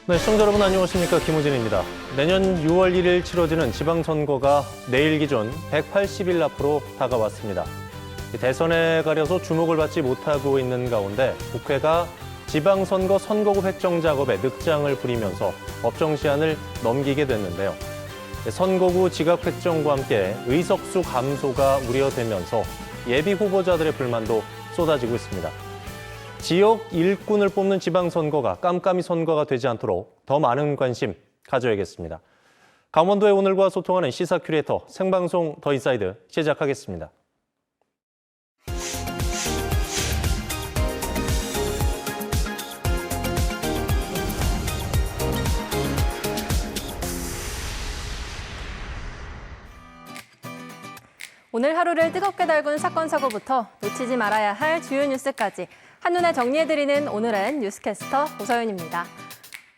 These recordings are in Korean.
네, 시청자 여러분 안녕하십니까. 김우진입니다. 내년 6월 1일 치러지는 지방선거가 내일 기준 180일 앞으로 다가왔습니다. 대선에 가려서 주목을 받지 못하고 있는 가운데 국회가 지방선거 선거구 획정 작업에 늑장을 부리면서 법정 시한을 넘기게 됐는데요. 선거구 지각 획정과 함께 의석수 감소가 우려되면서 예비 후보자들의 불만도 쏟아지고 있습니다. 지역 일꾼을 뽑는 지방선거가 깜깜이 선거가 되지 않도록 더 많은 관심 가져야겠습니다. 강원도의 오늘과 소통하는 시사 큐레이터 생방송 더 인사이드 시작하겠습니다. 오늘 하루를 뜨겁게 달군 사건 사고부터 놓치지 말아야 할 주요 뉴스까지 한눈에 정리해드리는 오늘의 뉴스캐스터 오서연입니다.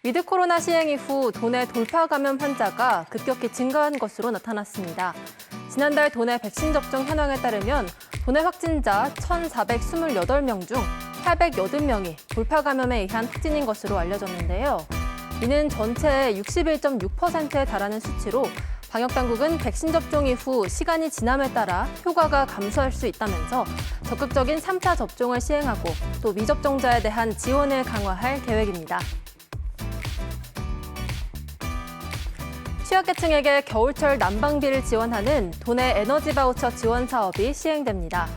위드 코로나 시행 이후 도내 돌파 감염 환자가 급격히 증가한 것으로 나타났습니다. 지난달 도내 백신 접종 현황에 따르면 도내 확진자 1,428명 중 880명이 돌파 감염에 의한 확진인 것으로 알려졌는데요. 이는 전체의 61.6%에 달하는 수치로 방역당국은 백신 접종 이후 시간이 지남에 따라 효과가 감소할 수 있다면서 적극적인 3차 접종을 시행하고 또 미접종자에 대한 지원을 강화할 계획입니다. 취약계층에게 겨울철 난방비를 지원하는 도내 에너지 바우처 지원 사업이 시행됩니다.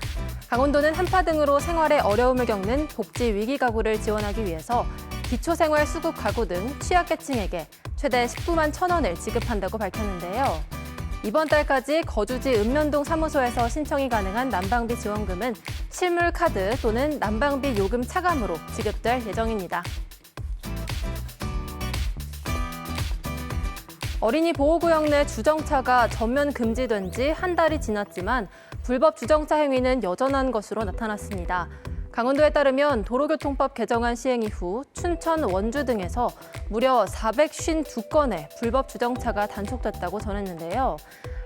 강원도는 한파 등으로 생활에 어려움을 겪는 복지 위기 가구를 지원하기 위해서 기초생활수급 가구 등 취약계층에게 최대 19만 1,000원을 지급한다고 밝혔는데요. 이번 달까지 거주지 읍면동 사무소에서 신청이 가능한 난방비 지원금은 실물 카드 또는 난방비 요금 차감으로 지급될 예정입니다. 어린이 보호구역 내 주정차가 전면 금지된 지 한 달이 지났지만 불법 주정차 행위는 여전한 것으로 나타났습니다. 강원도에 따르면 도로교통법 개정안 시행 이후 춘천, 원주 등에서 무려 452건의 불법 주정차가 단속됐다고 전했는데요.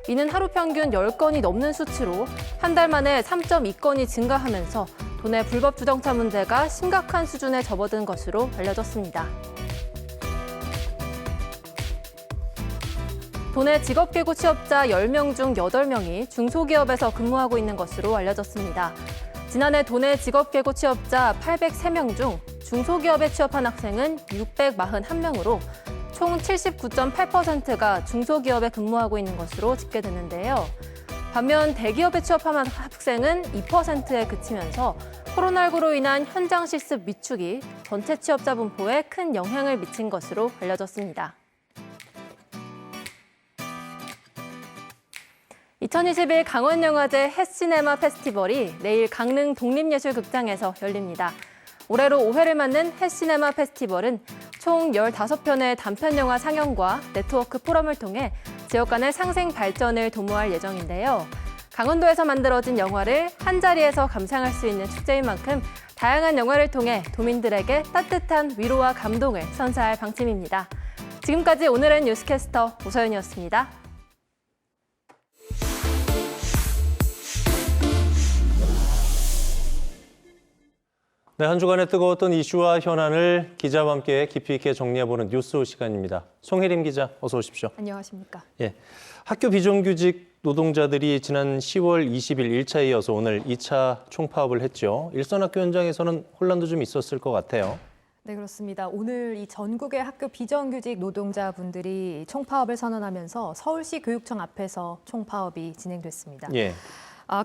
이는 하루 평균 10건이 넘는 수치로 한 달 만에 3.2건이 증가하면서 도내 불법 주정차 문제가 심각한 수준에 접어든 것으로 알려졌습니다. 도내 직업계고 취업자 10명 중 8명이 중소기업에서 근무하고 있는 것으로 알려졌습니다. 지난해 도내 직업계고 취업자 803명 중 중소기업에 취업한 학생은 641명으로 총 79.8%가 중소기업에 근무하고 있는 것으로 집계됐는데요. 반면 대기업에 취업한 학생은 2%에 그치면서 코로나19로 인한 현장 실습 위축이 전체 취업자 분포에 큰 영향을 미친 것으로 알려졌습니다. 2021 강원영화제 햇시네마 페스티벌이 내일 강릉 독립예술극장에서 열립니다. 올해로 5회를 맞는 햇시네마 페스티벌은 총 15편의 단편영화 상영과 네트워크 포럼을 통해 지역 간의 상생 발전을 도모할 예정인데요. 강원도에서 만들어진 영화를 한자리에서 감상할 수 있는 축제인 만큼 다양한 영화를 통해 도민들에게 따뜻한 위로와 감동을 선사할 방침입니다. 지금까지 오늘의 뉴스캐스터 오서연이었습니다. 네, 한 주간의 뜨거웠던 이슈와 현안을 기자와 함께 깊이 있게 정리해보는 뉴스 시간입니다. 송혜림 기자, 어서 오십시오. 안녕하십니까. 예, 학교 비정규직 노동자들이 지난 10월 20일 1차에 이어서 오늘 2차 총파업을 했죠. 일선학교 현장에서는 혼란도 좀 있었을 것 같아요. 네, 그렇습니다. 오늘 이 전국의 학교 비정규직 노동자분들이 총파업을 선언하면서 서울시 교육청 앞에서 총파업이 진행됐습니다. 예.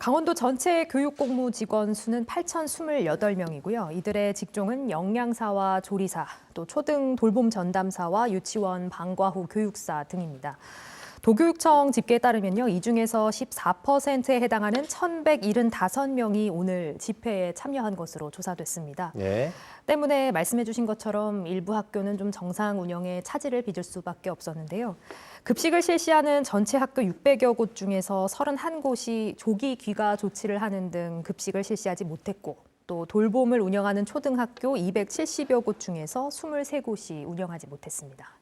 강원도 전체 교육공무 직원 수는 8,028명이고요. 이들의 직종은 영양사와 조리사, 또 초등 돌봄 전담사와 유치원 방과 후 교육사 등입니다. 도교육청 집계에 따르면요, 이 중에서 14%에 해당하는 1,175명이 오늘 집회에 참여한 것으로 조사됐습니다. 네. 때문에 말씀해 주신 것처럼 일부 학교는 좀 정상 운영에 차질을 빚을 수밖에 없었는데요. 급식을 실시하는 전체 학교 600여 곳 중에서 31곳이 조기 귀가 조치를 하는 등 급식을 실시하지 못했고, 또 돌봄을 운영하는 초등학교 270여 곳 중에서 23곳이 운영하지 못했습니다.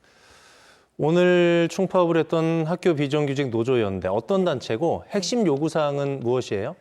오늘 총파업을 했던 학교 비정규직 노조연대 어떤 단체고 핵심 요구사항은 무엇이에요?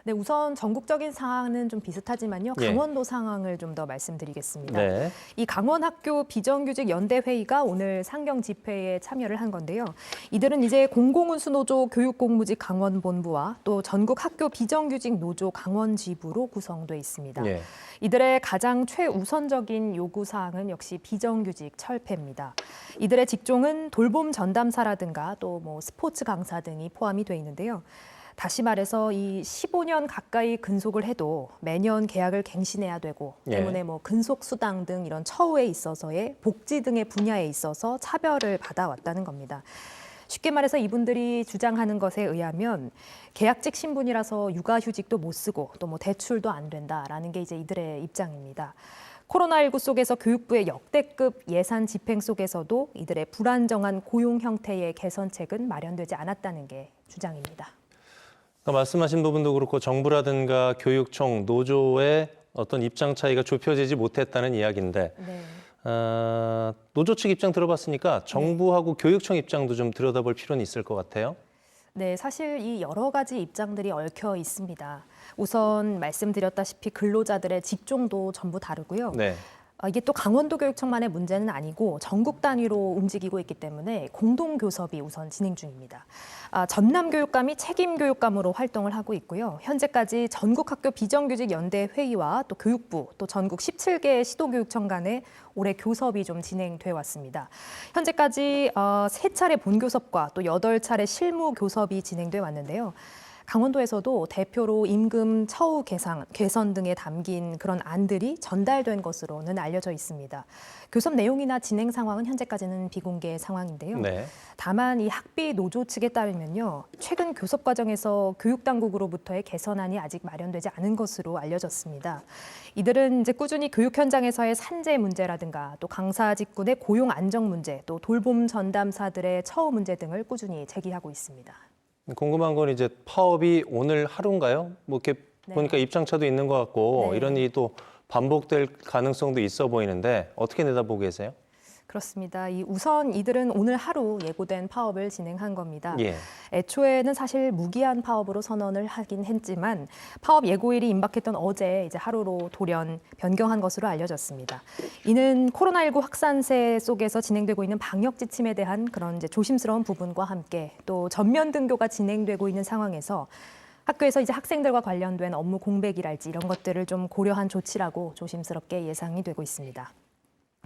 네, 우선 전국적인 상황은 좀 비슷하지만요. 예. 강원도 상황을 좀 더 말씀드리겠습니다. 네. 이 강원학교 비정규직 연대회의가 오늘 상경 집회에 참여를 한 건데요. 이들은 이제 공공운수노조 교육공무직 강원본부와 또 전국 학교 비정규직 노조 강원지부로 구성돼 있습니다. 예. 이들의 가장 최우선적인 요구사항은 역시 비정규직 철폐입니다. 이들의 직종은 돌봄 전담사라든가 또 뭐 스포츠 강사 등이 포함이 돼 있는데요. 다시 말해서 이 15년 가까이 근속을 해도 매년 계약을 갱신해야 되고 예. 때문에 뭐 근속 수당 등 이런 처우에 있어서의 복지 등의 분야에 있어서 차별을 받아왔다는 겁니다. 쉽게 말해서 이분들이 주장하는 것에 의하면 계약직 신분이라서 육아휴직도 못 쓰고 또 뭐 대출도 안 된다라는 게 이제 이들의 입장입니다. 코로나19 속에서 교육부의 역대급 예산 집행 속에서도 이들의 불안정한 고용 형태의 개선책은 마련되지 않았다는 게 주장입니다. 말씀하신 부분도 그렇고 정부라든가 교육청, 노조의 어떤 입장 차이가 좁혀지지 못했다는 이야기인데 네. 노조 측 입장 들어봤으니까 정부하고 교육청 입장도 좀 들여다볼 필요는 있을 것 같아요. 네, 사실 이 여러 가지 입장들이 얽혀 있습니다. 우선 말씀드렸다시피 근로자들의 직종도 전부 다르고요. 네. 이게 또 강원도 교육청만의 문제는 아니고 전국 단위로 움직이고 있기 때문에 공동교섭이 우선 진행 중입니다. 전남교육감이 책임교육감으로 활동을 하고 있고요. 현재까지 전국학교 비정규직 연대 회의와 또 교육부 또 전국 17개 시도교육청 간의 올해 교섭이 좀 진행돼 왔습니다. 현재까지 3차례 본교섭과 또 8차례 실무 교섭이 진행돼 왔는데요. 강원도에서도 대표로 임금 처우 개선 등에 담긴 그런 안들이 전달된 것으로는 알려져 있습니다. 교섭 내용이나 진행 상황은 현재까지는 비공개 상황인데요. 네. 다만 이 학비 노조 측에 따르면요, 최근 교섭 과정에서 교육당국으로부터의 개선안이 아직 마련되지 않은 것으로 알려졌습니다. 이들은 이제 꾸준히 교육 현장에서의 산재 문제라든가 또 강사 직군의 고용 안정 문제, 또 돌봄 전담사들의 처우 문제 등을 꾸준히 제기하고 있습니다. 궁금한 건 이제 파업이 오늘 하루인가요? 뭐 이렇게 보니까 입장차도 있는 것 같고 네. 이런 일이 또 반복될 가능성도 있어 보이는데 어떻게 내다보고 계세요? 그렇습니다. 우선 이들은 오늘 하루 예고된 파업을 진행한 겁니다. 예. 애초에는 사실 무기한 파업으로 선언을 하긴 했지만 파업 예고일이 임박했던 어제 이제 하루로 돌연 변경한 것으로 알려졌습니다. 이는 코로나19 확산세 속에서 진행되고 있는 방역 지침에 대한 그런 이제 조심스러운 부분과 함께 또 전면 등교가 진행되고 있는 상황에서 학교에서 이제 학생들과 관련된 업무 공백이랄지 이런 것들을 좀 고려한 조치라고 조심스럽게 예상이 되고 있습니다.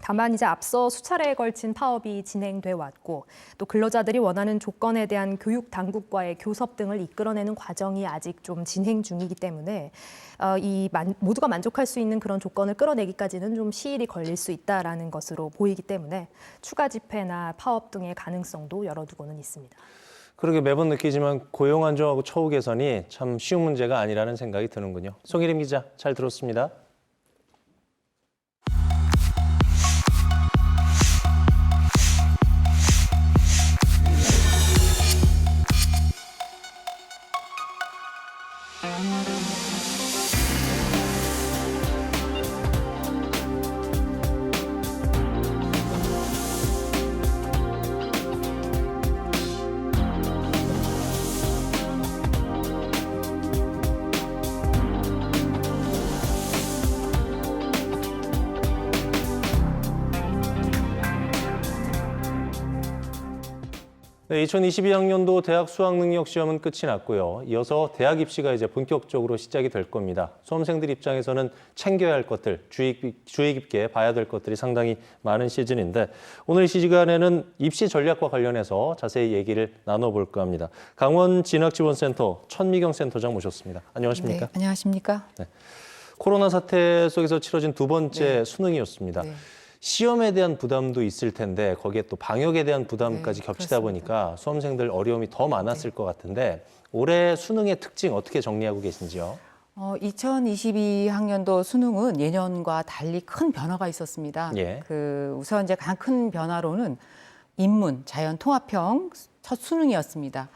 다만 이제 앞서 수차례에 걸친 파업이 진행돼 왔고 또 근로자들이 원하는 조건에 대한 교육 당국과의 교섭 등을 이끌어내는 과정이 아직 좀 진행 중이기 때문에 모두가 만족할 수 있는 그런 조건을 끌어내기까지는 좀 시일이 걸릴 수 있다라는 것으로 보이기 때문에 추가 집회나 파업 등의 가능성도 열어두고는 있습니다. 그러게 매번 느끼지만 고용 안정하고 처우 개선이 참 쉬운 문제가 아니라는 생각이 드는군요. 송혜림 기자, 잘 들었습니다. 네, 2022학년도 대학 수학능력시험은 끝이 났고요. 이어서 대학 입시가 이제 본격적으로 시작이 될 겁니다. 수험생들 입장에서는 챙겨야 할 것들, 주의 깊게 봐야 될 것들이 상당히 많은 시즌인데 오늘 이 시간에는 입시 전략과 관련해서 자세히 얘기를 나눠볼까 합니다. 강원진학지원센터 천미경 센터장 모셨습니다. 안녕하십니까? 네, 안녕하십니까? 네. 코로나 사태 속에서 치러진 두 번째 수능이었습니다. 네. 시험에 대한 부담도 있을 텐데 거기에 또 방역에 대한 부담까지 네, 겹치다 그렇습니다. 보니까 수험생들 어려움이 더 많았을 것 같은데 올해 수능의 특징 어떻게 정리하고 계신지요? 2022학년도 수능은 예년과 달리 큰 변화가 있었습니다. 예. 우선 이제 가장 큰 변화로는 인문, 자연, 통합형 첫 수능이었습니다.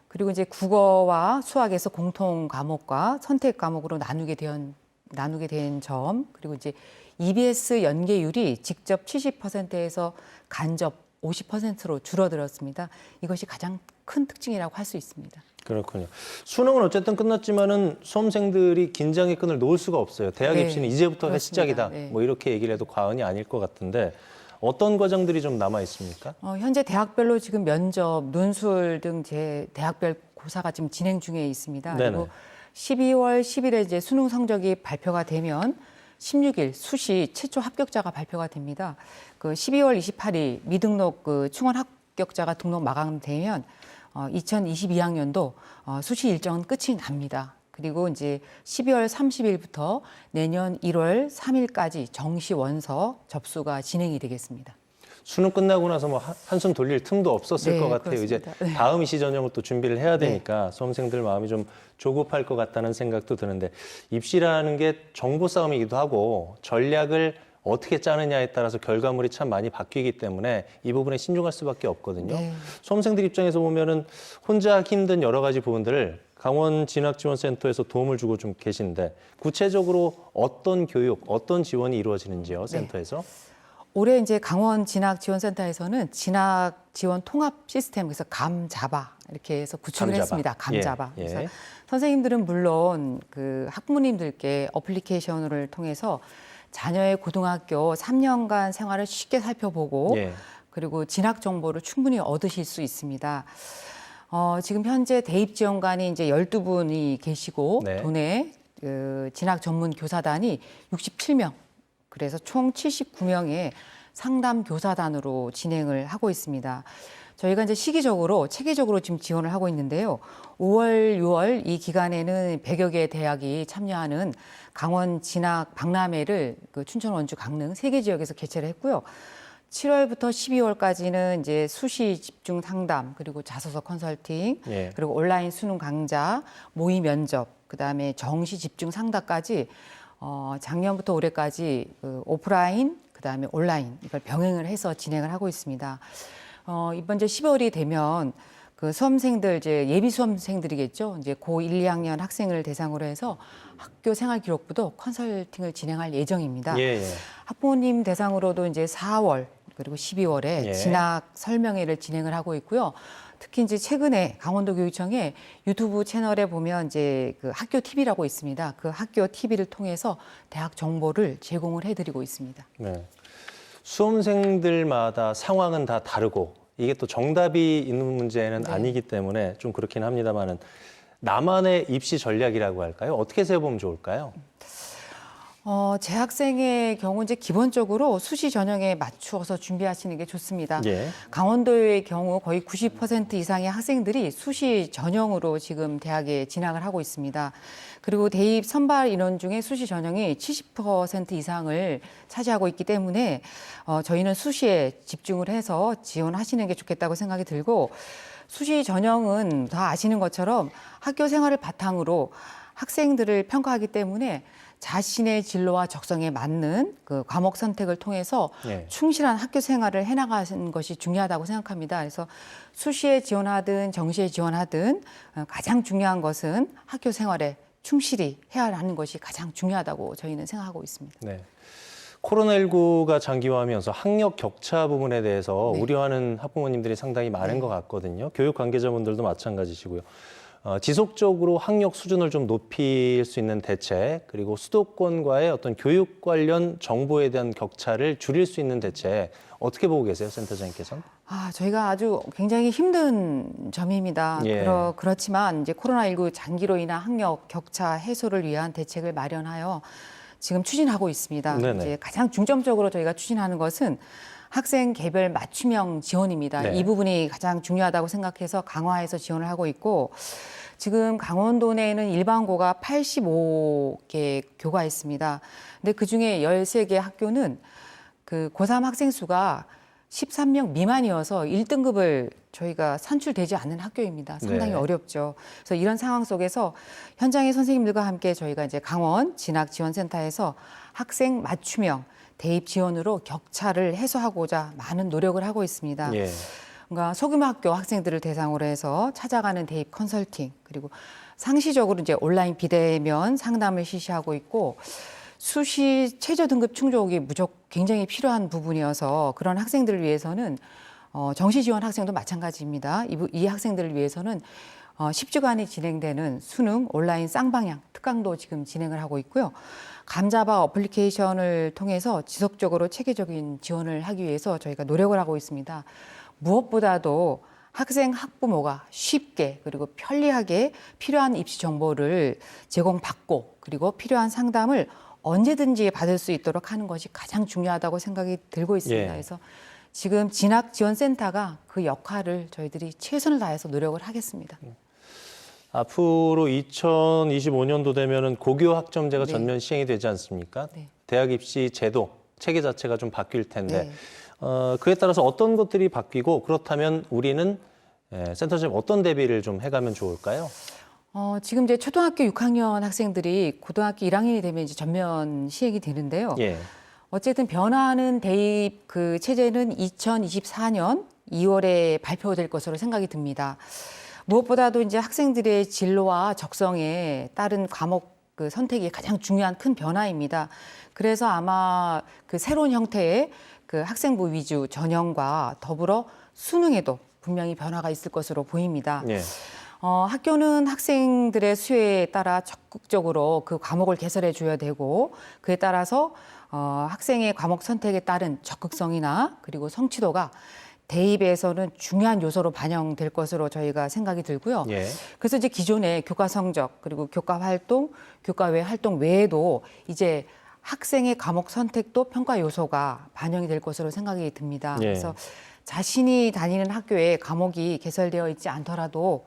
그리고 이제 국어와 수학에서 공통 과목과 선택 과목으로 나누게 된 점, 그리고 이제 EBS 연계율이 직접 70%에서 간접 50%로 줄어들었습니다. 이것이 가장 큰 특징이라고 할 수 있습니다. 그렇군요. 수능은 어쨌든 끝났지만은 수험생들이 긴장의 끈을 놓을 수가 없어요. 대학 네, 입시는 이제부터가 그렇습니다. 시작이다. 네. 뭐 이렇게 얘기를 해도 과언이 아닐 것 같은데 어떤 과정들이 좀 남아 있습니까? 현재 대학별로 지금 면접, 논술 등 제 대학별 고사가 지금 진행 중에 있습니다. 네네. 그리고 12월 10일에 이제 수능 성적이 발표가 되면 16일 수시 최초 합격자가 발표가 됩니다. 그 12월 28일 미등록 그 충원 합격자가 등록 마감되면 2022학년도 수시 일정은 끝이 납니다. 그리고 이제 12월 30일부터 내년 1월 3일까지 정시 원서 접수가 진행이 되겠습니다. 수능 끝나고 나서 뭐 한숨 돌릴 틈도 없었을 네, 것 같아요. 그렇습니다. 이제 네. 다음 입시 전형을 또 준비를 해야 되니까 수험생들 마음이 좀 조급할 것 같다는 생각도 드는데 입시라는 게 정보 싸움이기도 하고 전략을 어떻게 짜느냐에 따라서 결과물이 참 많이 바뀌기 때문에 이 부분에 신중할 수밖에 없거든요. 네. 수험생들 입장에서 보면은 혼자 힘든 여러 가지 부분들을 강원진학지원센터에서 도움을 주고 좀 계신데 구체적으로 어떤 교육, 어떤 지원이 이루어지는지요, 센터에서? 올해 이제 강원 진학지원센터에서는 진학 지원 통합 시스템, 그래서 감자바 이렇게 해서 구축을 감자바. 했습니다. 감자바. 예, 예. 그래서 선생님들은 물론 그 학부모님들께 어플리케이션을 통해서 자녀의 고등학교 3년간 생활을 쉽게 살펴보고 예. 그리고 진학 정보를 충분히 얻으실 수 있습니다. 지금 현재 대입 지원관이 이제 12분이 계시고 네. 도내 그 진학 전문 교사단이 67명. 그래서 총 79명의 상담 교사단으로 진행을 하고 있습니다. 저희가 이제 시기적으로 체계적으로 지금 지원을 하고 있는데요. 5월, 6월 이 기간에는 100여 개 대학이 참여하는 강원 진학 박람회를 그 춘천, 원주, 강릉 3개 지역에서 개최를 했고요. 7월부터 12월까지는 이제 수시 집중 상담, 그리고 자소서 컨설팅, 예. 그리고 온라인 수능 강좌, 모의 면접, 그다음에 정시 집중 상담까지 작년부터 올해까지 그 오프라인, 그다음에 온라인 이걸 병행을 해서 진행을 하고 있습니다. 이번 이제 10월이 되면 그 수험생들 이제 예비 수험생들이겠죠. 이제 고 1, 2학년 학생을 대상으로 해서 학교 생활 기록부도 컨설팅을 진행할 예정입니다. 예, 예. 학부모님 대상으로도 이제 4월 그리고 12월에 예. 진학 설명회를 진행을 하고 있고요. 특히 이제 최근에 강원도 교육청에 유튜브 채널에 보면 이제 그 학교 TV라고 있습니다. 그 학교 TV를 통해서 대학 정보를 제공을 해드리고 있습니다. 네. 수험생들마다 상황은 다 다르고 이게 또 정답이 있는 문제는 네. 아니기 때문에 좀 그렇긴 합니다만은 나만의 입시 전략이라고 할까요? 어떻게 세워보면 좋을까요? 재학생의 경우 이제 기본적으로 수시 전형에 맞추어서 준비하시는 게 좋습니다. 예. 강원도의 경우 거의 90% 이상의 학생들이 수시 전형으로 지금 대학에 진학을 하고 있습니다. 그리고 대입 선발 인원 중에 수시 전형이 70% 이상을 차지하고 있기 때문에 저희는 수시에 집중을 해서 지원하시는 게 좋겠다고 생각이 들고 수시 전형은 다 아시는 것처럼 학교 생활을 바탕으로 학생들을 평가하기 때문에 자신의 진로와 적성에 맞는 그 과목 선택을 통해서 예. 충실한 학교 생활을 해나가는 것이 중요하다고 생각합니다. 그래서 수시에 지원하든 정시에 지원하든 가장 중요한 것은 학교 생활에 충실히 해야 하는 것이 가장 중요하다고 저희는 생각하고 있습니다. 네. 코로나19가 장기화하면서 학력 격차 부분에 대해서 네. 우려하는 학부모님들이 상당히 많은 것 같거든요. 교육 관계자분들도 마찬가지시고요. 지속적으로 학력 수준을 좀 높일 수 있는 대책, 그리고 수도권과의 어떤 교육 관련 정보에 대한 격차를 줄일 수 있는 대책, 어떻게 보고 계세요, 센터장님께서는? 저희가 아주 굉장히 힘든 점입니다. 예. 그렇지만 이제 코로나19 장기로 인한 학력 격차 해소를 위한 대책을 마련하여 지금 추진하고 있습니다. 네네. 이제 가장 중점적으로 저희가 추진하는 것은 학생 개별 맞춤형 지원입니다. 네. 이 부분이 가장 중요하다고 생각해서 강화해서 지원을 하고 있고 지금 강원도 내에는 일반고가 85개 교가 있습니다. 근데 그중에 13개 학교는 그 고3 학생 수가 13명 미만이어서 1등급을 저희가 산출되지 않는 학교입니다. 상당히 네. 어렵죠. 그래서 이런 상황 속에서 현장의 선생님들과 함께 저희가 이제 강원 진학지원센터에서 학생 맞춤형 대입 지원으로 격차를 해소하고자 많은 노력을 하고 있습니다. 예. 그러니까 소규모 학교 학생들을 대상으로 해서 찾아가는 대입 컨설팅 그리고 상시적으로 이제 온라인 비대면 상담을 실시하고 있고 수시 최저 등급 충족이 굉장히 필요한 부분이어서 그런 학생들을 위해서는 정시 지원 학생도 마찬가지입니다. 이 학생들을 위해서는 10주간이 진행되는 수능 온라인 쌍방향 특강도 지금 진행을 하고 있고요. 감자바 어플리케이션을 통해서 지속적으로 체계적인 지원을 하기 위해서 저희가 노력을 하고 있습니다. 무엇보다도 학생, 학부모가 쉽게 그리고 편리하게 필요한 입시 정보를 제공받고 그리고 필요한 상담을 언제든지 받을 수 있도록 하는 것이 가장 중요하다고 생각이 들고 있습니다. 예. 그래서 지금 진학지원센터가 그 역할을 저희들이 최선을 다해서 노력을 하겠습니다. 앞으로 2025년도 되면은 고교 학점제가 네. 전면 시행이 되지 않습니까? 네. 대학 입시 제도 체계 자체가 좀 바뀔 텐데 네. 그에 따라서 어떤 것들이 바뀌고 그렇다면 우리는 센터장님 어떤 대비를 좀 해가면 좋을까요? 지금 이제 초등학교 6학년 학생들이 고등학교 1학년이 되면 이제 전면 시행이 되는데요. 예. 어쨌든 변화하는 대입 그 체제는 2024년 2월에 발표될 것으로 생각이 듭니다. 무엇보다도 이제 학생들의 진로와 적성에 따른 과목 그 선택이 가장 중요한 큰 변화입니다. 그래서 아마 그 새로운 형태의 그 학생부 위주 전형과 더불어 수능에도 분명히 변화가 있을 것으로 보입니다. 예. 학교는 학생들의 수요에 따라 적극적으로 그 과목을 개설해 줘야 되고 그에 따라서 학생의 과목 선택에 따른 적극성이나 그리고 성취도가 대입에서는 중요한 요소로 반영될 것으로 저희가 생각이 들고요. 예. 그래서 이제 기존의 교과 성적 그리고 교과 활동, 교과 외 활동 외에도 이제 학생의 과목 선택도 평가 요소가 반영이 될 것으로 생각이 듭니다. 예. 그래서 자신이 다니는 학교에 과목이 개설되어 있지 않더라도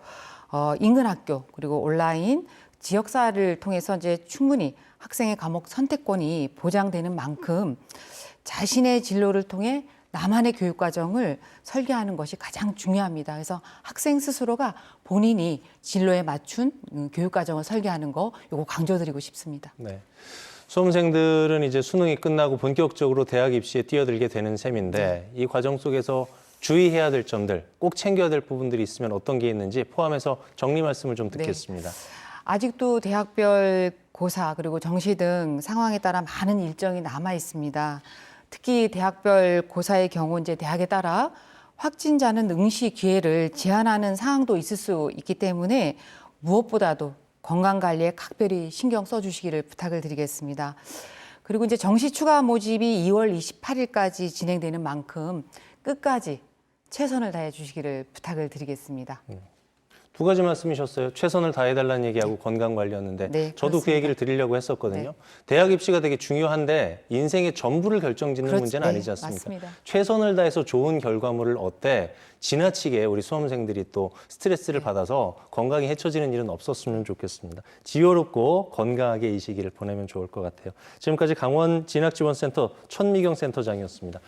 인근 학교 그리고 온라인 지역사를 통해서 이제 충분히 학생의 과목 선택권이 보장되는 만큼 자신의 진로를 통해 나만의 교육 과정을 설계하는 것이 가장 중요합니다. 그래서 학생 스스로가 본인이 진로에 맞춘 교육 과정을 설계하는 거 이거 강조드리고 싶습니다. 네. 수험생들은 이제 수능이 끝나고 본격적으로 대학 입시에 뛰어들게 되는 셈인데 이 과정 속에서 주의해야 될 점들, 꼭 챙겨야 될 부분들이 있으면 어떤 게 있는지 포함해서 정리 말씀을 좀 듣겠습니다. 아직도 대학별 고사 그리고 정시 등 상황에 따라 많은 일정이 남아 있습니다. 특히 대학별 고사의 경우 이제 대학에 따라 확진자는 응시 기회를 제한하는 사항도 있을 수 있기 때문에 무엇보다도 건강 관리에 각별히 신경 써주시기를 부탁을 드리겠습니다. 그리고 이제 정시 추가 모집이 2월 28일까지 진행되는 만큼 끝까지 최선을 다해 주시기를 부탁을 드리겠습니다. 두 가지 말씀이셨어요. 최선을 다해달라는 얘기하고 건강 관리였는데 네, 저도 그 그렇습니다. 얘기를 드리려고 했었거든요. 네. 대학 입시가 되게 중요한데 인생의 전부를 결정짓는 그렇지, 문제는 네, 아니지 않습니까? 맞습니다. 최선을 다해서 좋은 결과물을 얻되 지나치게 우리 수험생들이 또 스트레스를 네. 받아서 건강이 해쳐지는 일은 없었으면 좋겠습니다. 지혜롭고 건강하게 이 시기를 보내면 좋을 것 같아요. 지금까지 강원 진학지원센터 천미경 센터장이었습니다.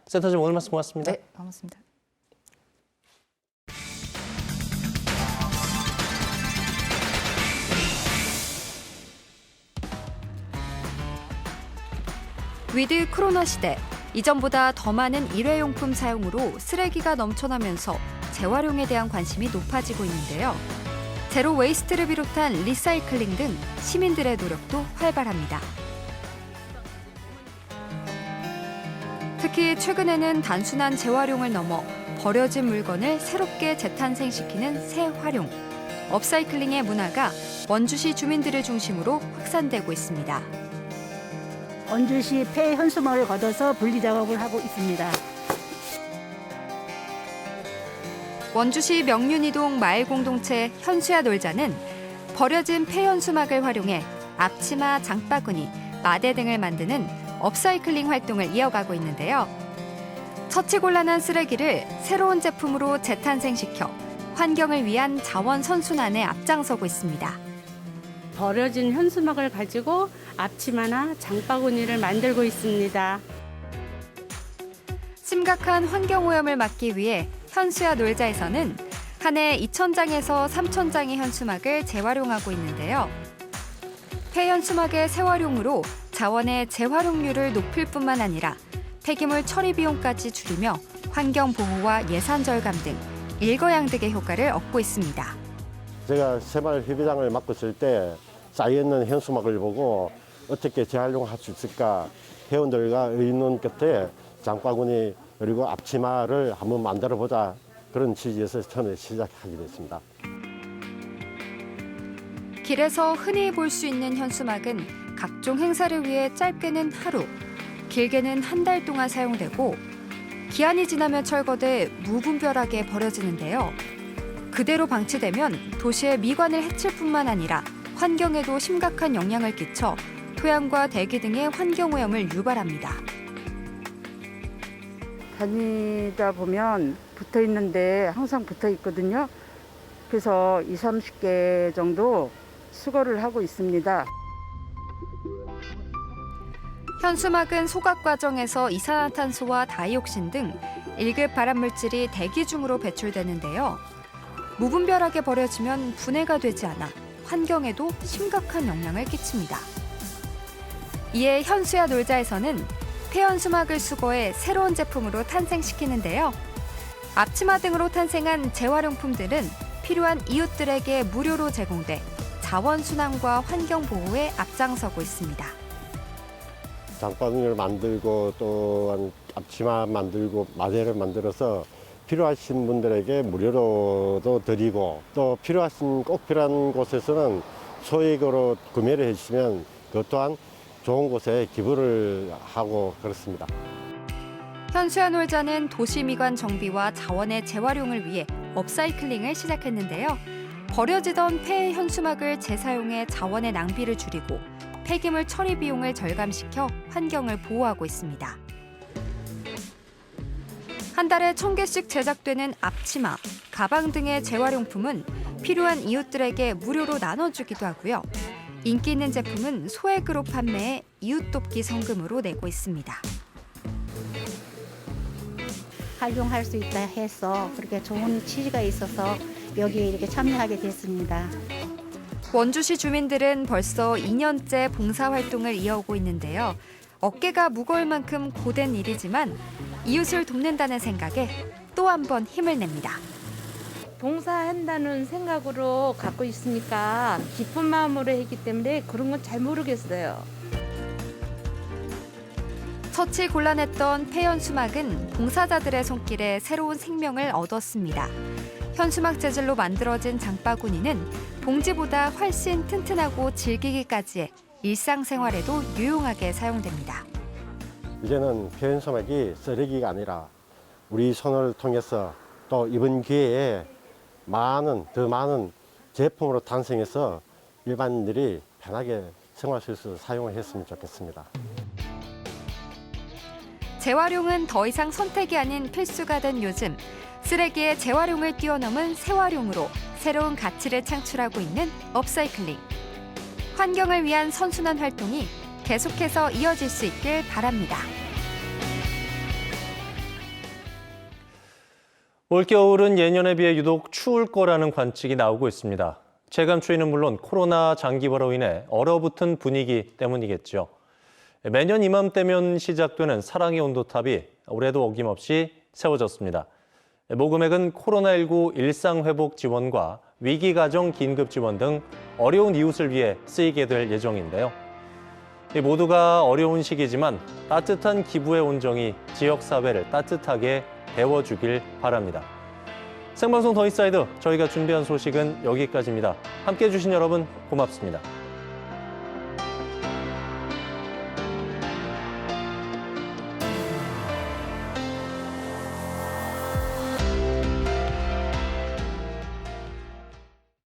센터장 오늘 말씀 고맙습니다. 네, 고맙습니다. 위드 코로나 시대, 이전보다 더 많은 일회용품 사용으로 쓰레기가 넘쳐나면서 재활용에 대한 관심이 높아지고 있는데요. 제로 웨이스트를 비롯한 리사이클링 등 시민들의 노력도 활발합니다. 특히 최근에는 단순한 재활용을 넘어 버려진 물건을 새롭게 재탄생시키는 재활용, 업사이클링의 문화가 원주시 주민들을 중심으로 확산되고 있습니다. 원주시 폐 현수막을 걷어서 분리 작업을 하고 있습니다. 원주시 명륜이동 마을 공동체 현수야 놀자는 버려진 폐현수막을 활용해 앞치마, 장바구니, 마대 등을 만드는 업사이클링 활동을 이어가고 있는데요. 처치곤란한 쓰레기를 새로운 제품으로 재탄생시켜 환경을 위한 자원 선순환에 앞장서고 있습니다. 버려진 현수막을 가지고 앞치마나 장바구니를 만들고 있습니다. 심각한 환경오염을 막기 위해 현수야 놀자에서는 한 해 2,000장에서 3,000장의 현수막을 재활용하고 있는데요. 폐현수막의 재활용으로 자원의 재활용률을 높일 뿐만 아니라 폐기물 처리 비용까지 줄이며 환경 보호와 예산 절감 등 일거양득의 효과를 얻고 있습니다. 제가 새마을 협의장을 맡고 있을 때 쌓여있는 현수막을 보고 어떻게 재활용할 수 있을까 회원들과 의논 끝에 장바구니 그리고 앞치마를 한번 만들어보자 그런 취지에서 처음에 시작하게 됐습니다. 길에서 흔히 볼 수 있는 현수막은 각종 행사를 위해 짧게는 하루, 길게는 한 달 동안 사용되고 기한이 지나면 철거돼 무분별하게 버려지는데요. 그대로 방치되면 도시의 미관을 해칠 뿐만 아니라 환경에도 심각한 영향을 끼쳐 토양과 대기 등의 환경오염을 유발합니다. 다니다 보면 붙어 있는데 항상 붙어 있거든요. 그래서 20, 30개 정도 수거를 하고 있습니다. 현수막은 소각 과정에서 이산화탄소와 다이옥신 등 1급 발암물질이 대기 중으로 배출되는데요. 무분별하게 버려지면 분해가 되지 않아 환경에도 심각한 영향을 끼칩니다. 이에 현수야 놀자에서는 폐현수막을 수거해 새로운 제품으로 탄생시키는데요. 앞치마 등으로 탄생한 재활용품들은 필요한 이웃들에게 무료로 제공돼 자원순환과 환경보호에 앞장서고 있습니다. 장바구니를 만들고 또한 앞치마 만들고 마대를 만들어서 필요하신 분들에게 무료로도 드리고 또 꼭 필요한 곳에서는 소액으로 구매를 해주시면 그것 또한 좋은 곳에 기부를 하고 그렇습니다. 현수야 놀자는 도시 미관 정비와 자원의 재활용을 위해 업사이클링을 시작했는데요. 버려지던 폐 현수막을 재사용해 자원의 낭비를 줄이고 폐기물 처리 비용을 절감시켜 환경을 보호하고 있습니다. 한 달에 1,000개씩 제작되는 앞치마, 가방 등의 재활용품은 필요한 이웃들에게 무료로 나눠주기도 하고요. 인기 있는 제품은 소액으로 판매해 이웃 돕기 성금으로 내고 있습니다. 활용할 수 있다 해서 그렇게 좋은 취지가 있어서 여기에 이렇게 참여하게 됐습니다. 원주시 주민들은 벌써 2년째 봉사활동을 이어오고 있는데요. 어깨가 무거울 만큼 고된 일이지만 이웃을 돕는다는 생각에 또 한 번 힘을 냅니다. 봉사한다는 생각으로 갖고 있으니까 기쁜 마음으로 했기 때문에 그런 건 잘 모르겠어요. 처치 곤란했던 폐현수막은 봉사자들의 손길에 새로운 생명을 얻었습니다. 현수막 재질로 만들어진 장바구니는 봉지보다 훨씬 튼튼하고 질기기까지 해 일상생활에도 유용하게 사용됩니다. 이제는 폐현수막이 쓰레기가 아니라 우리 손을 통해서 또 이번 기회에 더 많은 제품으로 탄생해서 일반인들이 편하게 생활할 수 있어 사용을 했으면 좋겠습니다. 재활용은 더 이상 선택이 아닌 필수가 된 요즘. 쓰레기의 재활용을 뛰어넘은 새활용으로 새로운 가치를 창출하고 있는 업사이클링. 환경을 위한 선순환 활동이 계속해서 이어질 수 있길 바랍니다. 올겨울은 예년에 비해 유독 추울 거라는 관측이 나오고 있습니다. 체감 추위는 물론 코로나 장기화로 인해 얼어붙은 분위기 때문이겠죠. 매년 이맘때면 시작되는 사랑의 온도탑이 올해도 어김없이 세워졌습니다. 모금액은 코로나19 일상회복 지원과 위기가정 긴급지원 등 어려운 이웃을 위해 쓰이게 될 예정인데요. 모두가 어려운 시기지만 따뜻한 기부의 온정이 지역사회를 따뜻하게 데워주길 바랍니다. 생방송 더인사이드 저희가 준비한 소식은 여기까지입니다. 함께해 주신 여러분 고맙습니다.